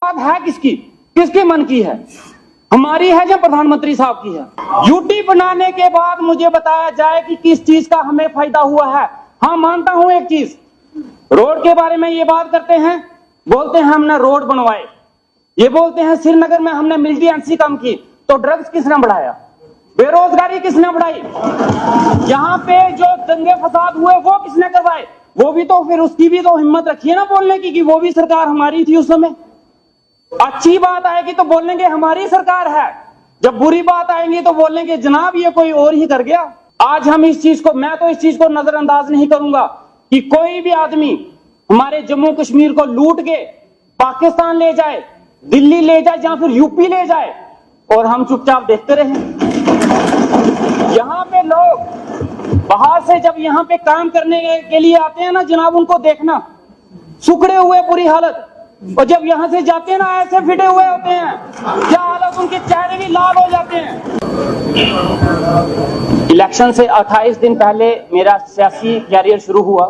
बात है किसकी, किसके मन की है, हमारी है या प्रधानमंत्री साहब की है? यूटी बनाने के बाद मुझे बताया जाए कि किस चीज का हमें फायदा हुआ है। हाँ, मानता हूं एक चीज, रोड के बारे में ये बात करते हैं, बोलते हैं हमने रोड बनवाए, ये बोलते हैं श्रीनगर में हमने मिलिटेंसी कम की, तो ड्रग्स किसने बढ़ाया, बेरोजगारी किसने बढ़ाई, यहाँ पे जो दंगे फसाद हुए वो किसने करवाए? वो भी तो फिर उसकी भी तो हिम्मत रखिए ना बोलने की कि वो भी सरकार हमारी थी उस समय। अच्छी बात आएगी तो बोलेंगे हमारी सरकार है, जब बुरी बात आएगी तो बोलेंगे जनाब ये कोई और ही कर गया। आज हम इस चीज को, मैं तो इस चीज को नजरअंदाज नहीं करूंगा कि कोई भी आदमी हमारे जम्मू कश्मीर को लूट के पाकिस्तान ले जाए, दिल्ली ले जाए या फिर यूपी ले जाए और हम चुपचाप देखते रहे। यहाँ पे लोग बाहर से जब यहाँ पे काम करने के लिए आते हैं ना जनाब, उनको देखना सुखड़े हुए बुरी हालत, और जब यहाँ से जाते हैं ना ऐसे फिटे हुए होते हैं, क्या हालत, उनके चेहरे भी लाल हो जाते हैं। इलेक्शन से 28 दिन पहले मेरा सियासी कैरियर शुरू हुआ।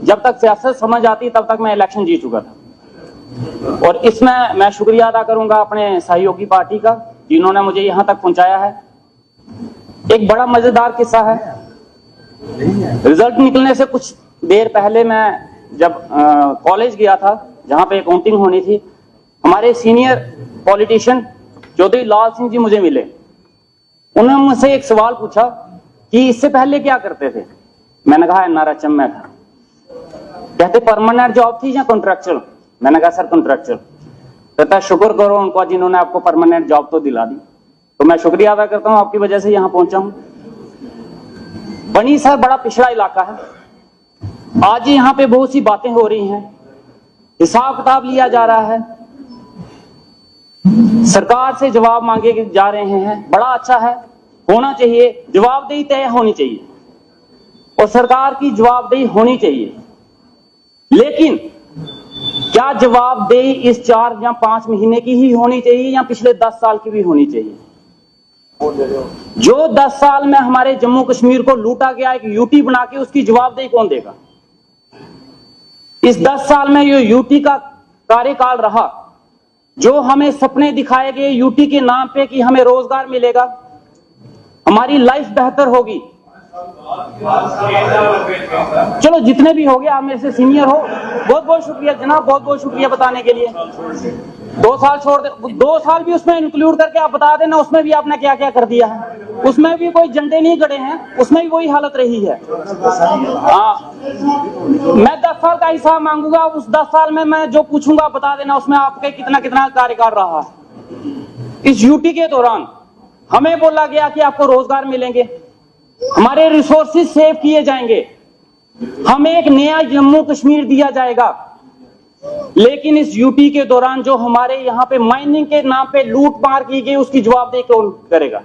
जब तक सियासत समझ आती तब तक मैं इलेक्शन जीत चुका था, और इसमें मैं शुक्रिया अदा करूंगा अपने सहयोगी पार्टी का जिन्होंने मुझे यहाँ तक पहुंचाया है। एक बड़ा मजेदार किस्सा है, रिजल्ट निकलने से कुछ देर पहले मैं जब कॉलेज गया था जहां पे अकाउंटिंग होनी थी, हमारे सीनियर पॉलिटिशियन चौधरी लाल सिंह जी मुझे मिले। उन्होंने मुझसे एक सवाल पूछा कि इससे पहले क्या करते थे। मैंने कहा एनआरएचएम में था। कहते परमानेंट जॉब थी या कॉन्ट्रैक्चुअल? मैंने कहा सर कॉन्ट्रैक्चुअल। कहता शुक्र करो उनको जिन्होंने आपको परमानेंट जॉब तो दिला दी। तो मैं शुक्रिया अदा करता हूं, आपकी वजह से यहां पहुंचा हूं। बनी सर बड़ा पिछड़ा इलाका है, आज यहाँ पे बहुत सी बातें हो रही हैं, हिसाब किताब लिया जा रहा है, सरकार से जवाब मांगे जा रहे हैं। बड़ा अच्छा है, होना चाहिए, जवाबदेही तय होनी चाहिए और सरकार की जवाबदेही होनी चाहिए। लेकिन क्या जवाबदेही इस 4 या 5 महीने की ही होनी चाहिए या पिछले 10 साल की भी होनी चाहिए? जो 10 साल में हमारे जम्मू कश्मीर को लूटा गया एक यूटी बना के, उसकी जवाबदेही कौन देगा? इस 10 साल में ये यूटी का कार्यकाल रहा, जो हमें सपने दिखाए गए यूटी के नाम पे कि हमें रोजगार मिलेगा, हमारी लाइफ बेहतर होगी। चलो जितने भी हो गए, आप मेरे से सीनियर हो, बहुत बहुत शुक्रिया जनाब, बहुत बहुत शुक्रिया बताने के लिए। 2 साल छोड़ दे, 2 साल भी उसमें इंक्लूड करके आप बता देना उसमें भी आपने क्या क्या कर दिया है। उसमें भी कोई झंडे नहीं गड़े हैं, उसमें भी वही हालत रही है। हाँ, मैं 10 साल का हिसाब मांगूंगा, उस 10 साल में मैं जो पूछूंगा बता देना उसमें आपके कितना कितना कार्यकाल रहा है। इस यूटी के दौरान हमें बोला गया कि आपको रोजगार मिलेंगे, हमारे रिसोर्सेज सेव किए जाएंगे, हमें एक नया जम्मू कश्मीर दिया जाएगा। लेकिन इस यूटी के दौरान जो हमारे यहाँ पे माइनिंग के नाम पे लूट मार की गई, उसकी जवाबदेही कौन करेगा?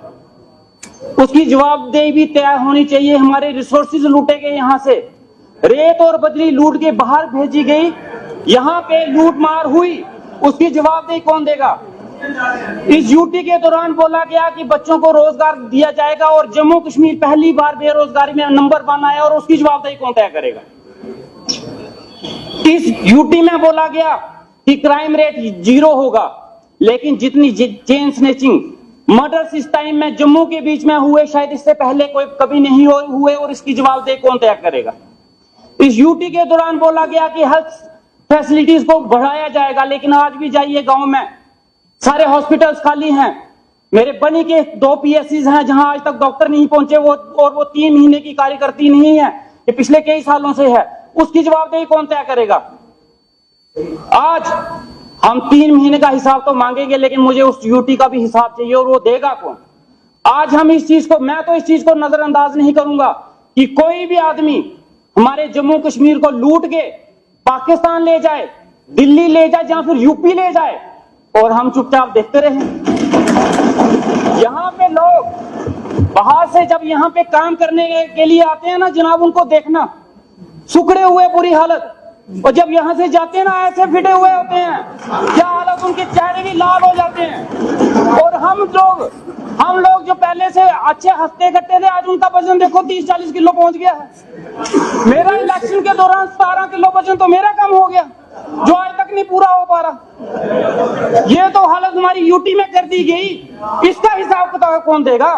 उसकी जवाबदेही भी तय होनी चाहिए। हमारे रिसोर्सेज लूटे गए, यहाँ से रेत और बजरी लूट के बाहर भेजी गई, यहाँ पे लूट मार हुई, उसकी जवाबदेही कौन देगा? इस यूटी के दौरान बोला गया कि बच्चों को रोजगार दिया जाएगा और जम्मू कश्मीर पहली बार बेरोजगारी में नंबर 1 आया, और उसकी जवाबदेही कौन तय करेगा? इस यूटी में बोला गया कि क्राइम रेट 0 होगा, लेकिन जितनी चेन स्नैचिंग मर्डर्स इस टाइम में जम्मू के बीच में हुए, शायद इससे पहले कोई कभी नहीं हुए, और इसकी जवाबदेही कौन तय करेगा? इस यूटी के दौरान बोला गया कि हेल्थ फैसिलिटीज को बढ़ाया जाएगा, लेकिन आज भी जाइए गांव में सारे हॉस्पिटल्स खाली हैं। मेरे बनी के 2 पीएससीज हैं जहां आज तक डॉक्टर नहीं पहुंचे, वो 3 महीने की कार्यकर्ती नहीं है, ये पिछले कई सालों से है। उसकी जवाबदेही कौन तय करेगा? आज हम 3 महीने का हिसाब तो मांगेंगे, लेकिन मुझे उस यूटी का भी हिसाब चाहिए, और वो देगा कौन? आज हम इस चीज को, मैं तो इस चीज को नजरअंदाज नहीं करूंगा कि कोई भी आदमी हमारे जम्मू कश्मीर को लूट के पाकिस्तान ले जाए, दिल्ली ले जाए या फिर यूपी ले जाए और हम चुपचाप देखते रहे। यहाँ पे लोग बाहर से जब यहाँ पे काम करने के लिए आते हैं ना जनाब, उनको देखना सुखड़े हुए बुरी हालत, और जब यहाँ से जाते हैं ना ऐसे फिटे हुए होते हैं, क्या हालत, उनके चेहरे भी लाल हो जाते हैं। और हम लोग जो पहले से अच्छे हंसते करते थे, आज उनका वजन देखो 30-40 किलो पहुंच गया है। मेरा इलेक्शन के दौरान 17 किलो वजन तो मेरा कम हो गया, जो आज तक नहीं पूरा हो पा रहा। ये तो हालत हमारी यूटी में कर दी गई, इसका हिसाब किताब कौन देगा?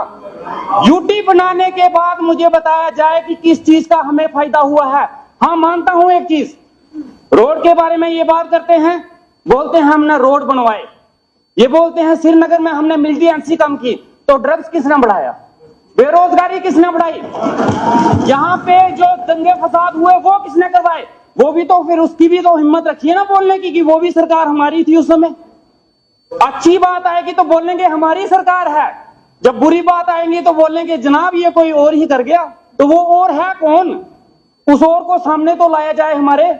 यूटी बनाने के बाद मुझे बताया जाए कि किस चीज का हमें फायदा हुआ है। हाँ, मानता हूं एक चीज, रोड के बारे में ये बात करते हैं, बोलते हैं हमने रोड बनवाए, ये बोलते हैं श्रीनगर में हमने मिलिटेंसी कम की, तो ड्रग्स किसने बढ़ाया? बेरोजगारी किसने बढ़ाई? यहाँ पे जो दंगे फसाद हुए वो किसने करवाए? वो भी तो फिर उसकी भी तो हिम्मत रखिए ना बोलने की कि वो भी सरकार हमारी थी उस समय। अच्छी बात आएगी तो बोलेंगे हमारी सरकार है, जब बुरी बात आएंगी तो बोलेंगे जनाब ये कोई और ही कर गया। तो वो और है कौन? उस और को सामने तो लाया जाए हमारे।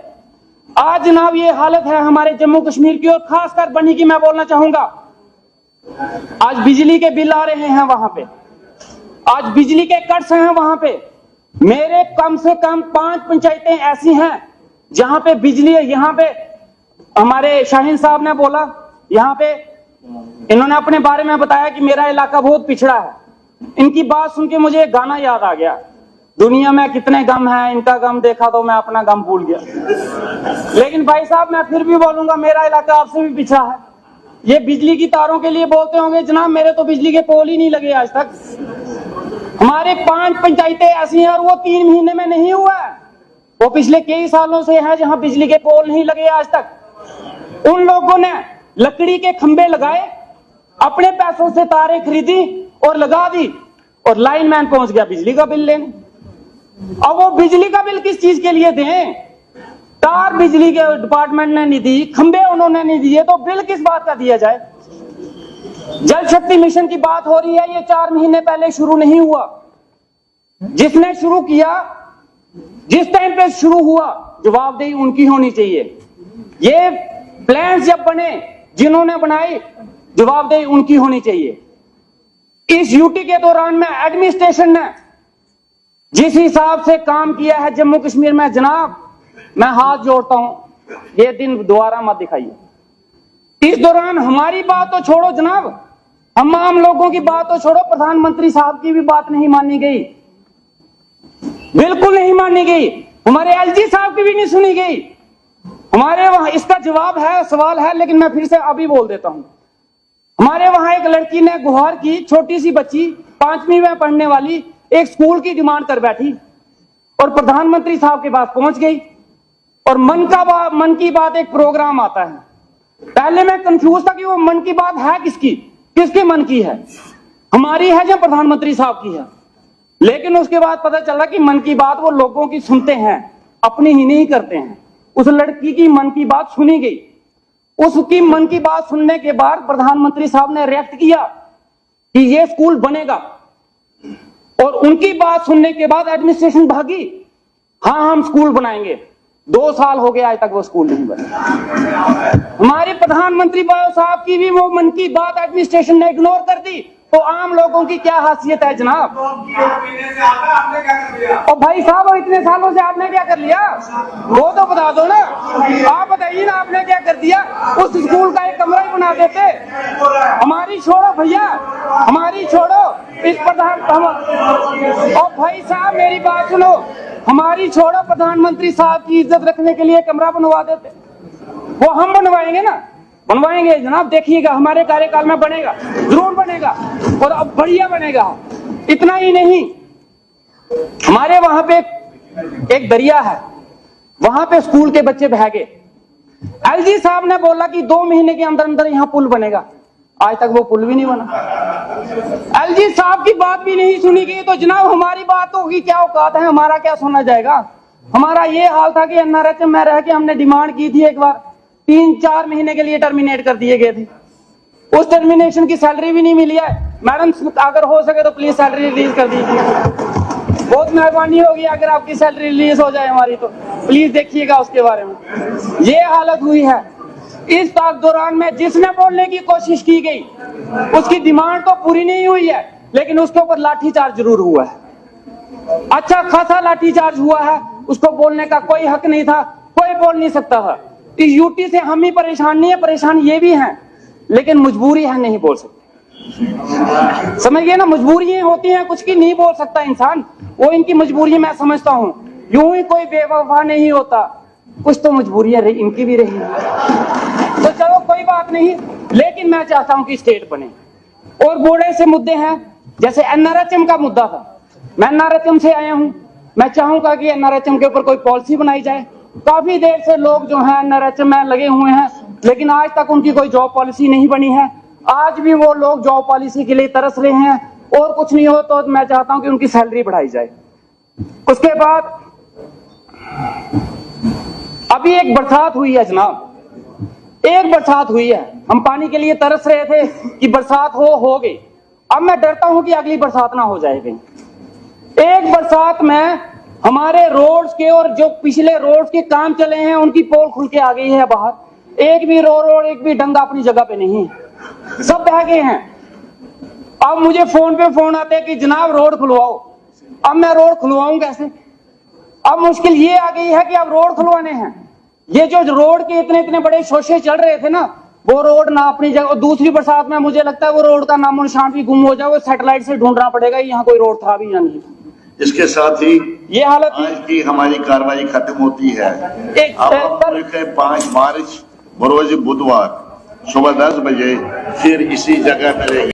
आज जनाब ये हालत है हमारे जम्मू कश्मीर की, और खासकर बनी की मैं बोलना चाहूंगा। आज बिजली के बिल आ रहे हैं वहां पे, आज बिजली के कट्स हैं वहां पे। मेरे कम से कम 5 पंचायतें ऐसी हैं जहां पे बिजली है। यहाँ पे हमारे शाहीन साहब ने बोला, यहाँ पे इन्होंने अपने बारे में बताया कि मेरा इलाका बहुत पिछड़ा है। इनकी बात सुन के मुझे एक गाना याद आ गया, दुनिया में कितने गम हैं, इनका गम देखा तो मैं अपना गम भूल गया। लेकिन भाई साहब मैं फिर भी बोलूंगा, मेरा इलाका आपसे भी पिछड़ा है। ये बिजली की तारों के लिए बोलते होंगे जनाब, मेरे तो बिजली के पोल ही नहीं लगे आज तक। हमारे 5 पंचायतें ऐसी हैं और वो 3 महीने में नहीं हुआ है, वो पिछले कई सालों से है जहां बिजली के पोल नहीं लगे आज तक। उन लोगों ने लकड़ी के खंबे लगाए, अपने पैसों से तारें खरीदी और लगा दी, और लाइनमैन पहुंच गया बिजली का बिल लेने। अब वो बिजली का बिल किस चीज के लिए दें? तार बिजली के डिपार्टमेंट ने नहीं दी, खंबे उन्होंने नहीं दिए, तो बिल किस बात का दिया जाए? जल शक्ति मिशन की बात हो रही है, ये 4 महीने पहले शुरू नहीं हुआ। जिसने शुरू किया, जिस टाइम पे शुरू हुआ, जवाबदेही उनकी होनी चाहिए। ये प्लान जब बने, जिन्होंने बनाए, जवाबदेही उनकी होनी चाहिए। इस यूटी के दौरान में एडमिनिस्ट्रेशन ने जिस हिसाब से काम किया है जम्मू कश्मीर में, जनाब मैं हाथ जोड़ता हूं, ये दिन दोबारा मत दिखाइए। इस दौरान हमारी बात तो छोड़ो जनाब, हम आम लोगों की बात तो छोड़ो, प्रधानमंत्री साहब की भी बात नहीं मानी गई, बिल्कुल नहीं मानी गई। हमारे एलजी साहब की भी नहीं सुनी गई। हमारे वहां इसका जवाब है, सवाल है, लेकिन मैं फिर से अभी बोल देता हूं। हमारे वहां एक लड़की ने गुहार की, छोटी सी बच्ची 5वीं में पढ़ने वाली, एक स्कूल की डिमांड कर बैठी और प्रधानमंत्री साहब के पास पहुंच गई। और मन की बात एक प्रोग्राम आता है। पहले मैं कंफ्यूज था कि वो मन की बात है किसकी, किसके मन की है, हमारी है या प्रधानमंत्री साहब की है। लेकिन उसके बाद पता चला कि मन की बात वो लोगों की सुनते हैं, अपनी ही नहीं करते हैं। उस लड़की की मन की बात सुनी गई। उसकी मन की बात सुनने के बाद प्रधानमंत्री साहब ने रिएक्ट किया कि ये स्कूल बनेगा, और उनकी बात सुनने के बाद एडमिनिस्ट्रेशन भागी, हाँ हम स्कूल बनाएंगे। 2 साल हो गए आज तक वो स्कूल नहीं बना। हमारे प्रधानमंत्री साहब की भी वो मन की बात एडमिनिस्ट्रेशन ने इग्नोर कर दी, तो आम लोगों की क्या हैसियत है जनाब? और भाई साहब इतने सालों से आपने क्या कर लिया, वो तो बता दो ना। आप बताइए ना आपने क्या कर दिया? उस स्कूल का एक कमरा ही बना देते। हमारी छोड़ो भैया, हमारी छोड़ो, इस प्रधान और भाई साहब मेरी बात सुनो, हमारी छोड़ो, प्रधानमंत्री साहब की इज्जत रखने के लिए कमरा बनवा देते। वो हम बनवाएंगे ना, बनवाएंगे जनाब, देखिएगा हमारे कार्यकाल में बनेगा, जरूर बनेगा, और अब बढ़िया बनेगा। इतना ही नहीं, हमारे वहां पे एक दरिया है, वहां पे स्कूल के बच्चे बह गए। एलजी साहब ने बोला कि 2 महीने के अंदर अंदर यहाँ पुल बनेगा, आज तक वो पुल भी नहीं बना। एलजी साहब की बात भी नहीं सुनी गई, तो जनाब हमारी बात होगी क्या औकात है, हमारा क्या सुना जाएगा? हमारा ये हाल था कि एनआरएचएम में रह के हमने डिमांड की थी एक बार, 3-4 महीने के लिए टर्मिनेट कर दिए गए थे। उस टर्मिनेशन की सैलरी भी नहीं मिली है। मैडम अगर हो सके तो प्लीज सैलरी रिलीज कर दीजिए, बहुत मेहरबानी होगी अगर आपकी सैलरी रिलीज हो जाए हमारी, तो प्लीज देखिएगा उसके बारे में। ये हालत हुई है। इस दौरान में जिसने बोलने की कोशिश की गई, उसकी डिमांड तो पूरी नहीं हुई है, लेकिन उसके ऊपर लाठीचार्ज जरूर हुआ है। अच्छा खासा लाठीचार्ज हुआ है, उसको बोलने का कोई हक नहीं था, कोई बोल नहीं सकता था। इस यूटी से हम ही परेशान नहीं है, परेशान ये भी हैं, लेकिन मजबूरी है, नहीं बोल सकते। समझिए ना, मजबूरियां होती हैं कुछ की, नहीं बोल सकता इंसान, वो इनकी मजबूरी मैं समझता हूँ। यूं ही कोई बेवफा नहीं होता, कुछ तो मजबूरियां इनकी भी रही। तो चलो कोई बात नहीं, लेकिन मैं चाहता हूं कि स्टेट बने। और बड़े से मुद्दे हैं, जैसे एनआरएचएम का मुद्दा था, मैं एनआरएचएम से आया हूं, मैं चाहूंगा कि एनआरएचएम के ऊपर कोई पॉलिसी बनाई जाए। काफी देर से लोग जो हैं एनआरएचएम में लगे हुए हैं, लेकिन आज तक उनकी कोई जॉब पॉलिसी नहीं बनी है। आज भी वो लोग जॉब पॉलिसी के लिए तरस रहे हैं, और कुछ नहीं हो तो मैं चाहता हूं कि उनकी सैलरी बढ़ाई जाए। उसके बाद अभी एक बरसात हुई है जनाब, एक बरसात हुई है, हम पानी के लिए तरस रहे थे कि बरसात हो गई। अब मैं डरता हूं कि अगली बरसात ना हो जाएगी। एक बरसात में हमारे रोड्स के और जो पिछले रोड्स के काम चले हैं उनकी पोल खुल के आ गई है बाहर। एक भी रोड एक भी डंगा अपनी जगह पे नहीं है, सब बह गए हैं। अब मुझे फोन पे फोन आते हैं कि जनाब रोड खुलवाओ। अब मैं रोड खुलवाऊं कैसे? अब मुश्किल ये आ गई है कि अब रोड खुलवाने हैं। ये जो रोड के इतने इतने बड़े शोशे चल रहे थे ना, वो रोड ना अपनी जगह। और दूसरी बरसात में मुझे लगता है वो रोड का नामो निशान भी गुम हो जाए, वो सैटेलाइट से ढूंढना पड़ेगा यहाँ कोई रोड था भी या नहीं। इसके साथ ही ये हालत आज की हमारी कार्रवाई खत्म होती है। अब 5 मार्च बरोज बुधवार सुबह 10 बजे फिर इसी जगह मिलेगी।